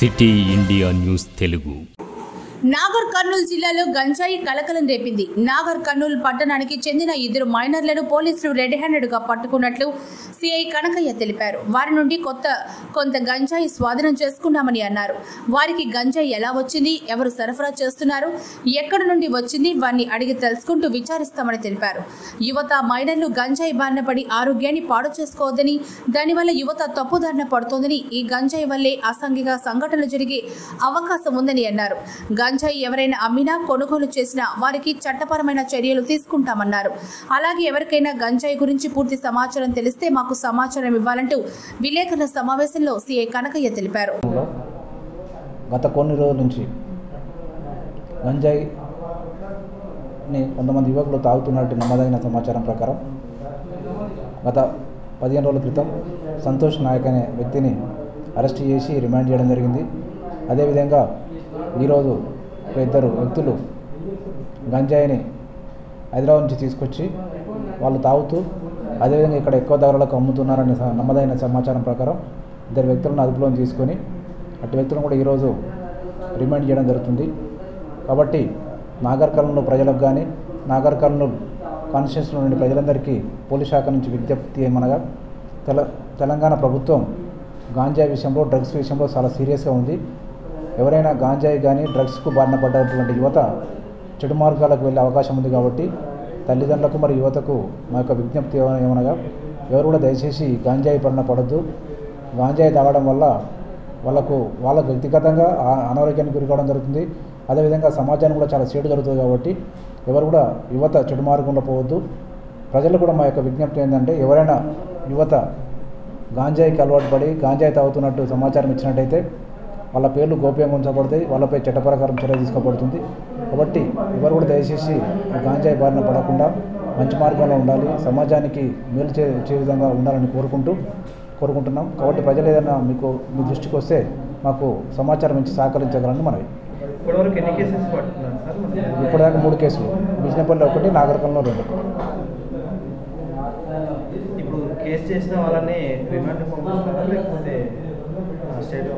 City India news Telugu. Nagar Kurnool జిల్లాలో గంజాయి కలకలం రేపింది. నాగర్ కర్నూలు పట్టణానికి చెందిన 2 మైనర్లను పోలీసులు రెడ్ హ్యాండెడ్ గా పట్టుకున్నట్లు సిఐ కనకయ్య తెలిపారు. వారి నుండి కొంత గంజాయి స్వాధీనం చేసుకున్నామని అన్నారు. వారికి గంజాయి ఎలా వచ్చింది, ఎవరు సరఫరా చేస్తున్నారు, ఎక్కడి నుండి వచ్చింది వారిని అడిగి తెలుసుకుంటూ విచారిస్తామని తెలిపారు. యువత మైనర్లు గంజాయి బారిన పడి ఆరోగ్యాన్ని పాడు చేసుకోవద్దని, దానివల్ల యువత తప్పుదారిన పడుతోందని, ఈ గంజాయి వల్లే అసాంఘిక సంఘటనలు జరిగే అవకాశం ఉందని అన్నారు. గంజాయి ఎవరైనా అమ్మినా, కొనుగోలు చేసినా వారికి చట్టపరమైన చర్యలు తీసుకుంటామన్నారు. అలాగే ఎవరికైనా గంజాయి గురించి పూర్తి సమాచారం తెలిస్తే మాకు సమాచారం ఇవ్వాలంటూ విలేకరుల సమావేశంలో సిఐ కనకయ్య తెలిపారు. గత కొన్ని రోజుల నుంచి గంజాయిని కొంతమంది యువకులు తాగుతున్నట్టు నమ్మదగిన సమాచారం ప్రకారం గత 15 రోజుల క్రితం సంతోష్ నాయక్ అనే వ్యక్తిని అరెస్ట్ చేసి రిమాండ్ చేయడం జరిగింది. అదేవిధంగా ఈరోజు 2 వ్యక్తులు గంజాయిని హైదరాబాద్ నుంచి తీసుకొచ్చి వాళ్ళు తాగుతూ అదేవిధంగా ఇక్కడ ఎక్కువ ధరలకు అమ్ముతున్నారనే నమ్మదైన సమాచారం ప్రకారం 2 వ్యక్తులను అదుపులోకి తీసుకొని అటు వ్యక్తులను కూడా ఈరోజు రిమాండ్ చేయడం జరుగుతుంది. కాబట్టి నాగర్ కర్నూలు ప్రజలకు కానీ నాగర్ కర్నూలు కాన్స్టిట్యూన్సీలో నుండి ప్రజలందరికీ పోలీస్ శాఖ నుంచి విజ్ఞప్తి ఏమనగా తెలంగాణ ప్రభుత్వం గాంజాయి విషయంలో, డ్రగ్స్ విషయంలో చాలా సీరియస్గా ఉంది. ఎవరైనా గాంజాయి కానీ డ్రగ్స్కు బారిన పడ్డటువంటి యువత చెడు మార్గాలకు వెళ్ళే అవకాశం ఉంది. కాబట్టి తల్లిదండ్రులకు మరియు యువతకు మా యొక్క విజ్ఞప్తి ఏమనగా ఎవరు కూడా దయచేసి గాంజాయి బారిన పడద్దు. గాంజాయి తాగడం వల్ల వాళ్ళకు వ్యక్తిగతంగా అనారోగ్యానికి గురి కావడం జరుగుతుంది. అదేవిధంగా సమాజానికి కూడా చాలా చేటు జరుగుతుంది. కాబట్టి ఎవరు కూడా యువత చెడు మార్గంలో పోవద్దు. ప్రజలు కూడా మా యొక్క విజ్ఞప్తి ఏంటంటే ఎవరైనా యువత గాంజాయికి అలవాటు పడి గాంజాయి తాగుతున్నట్టు సమాచారం ఇచ్చినట్టయితే వాళ్ళ పేర్లు గోప్యంగా ఉంచబడతాయి, వాళ్ళపై చట్ట ప్రకారం చర్య తీసుకోబడుతుంది. కాబట్టి ఎవరు కూడా దయచేసి గాంజాయి బారిన పడకుండా మంచి మార్గంలో ఉండాలి, సమాజానికి మేలు చే విధంగా ఉండాలని కోరుకుంటున్నాం. కాబట్టి ప్రజలు ఏదైనా మీ దృష్టికి వస్తే మాకు సమాచారం ఇచ్చి సహకరించగలని మనవి. ఇప్పటిదాకా 3 కేసులు, బిజినపల్లి 1, నాగర్ కర్నూలు 2. ఇప్పుడు కేసు చేసిన వాళ్ళని రిమాండ్ పంపిస్తున్నారా లేకపోతే స్టేట్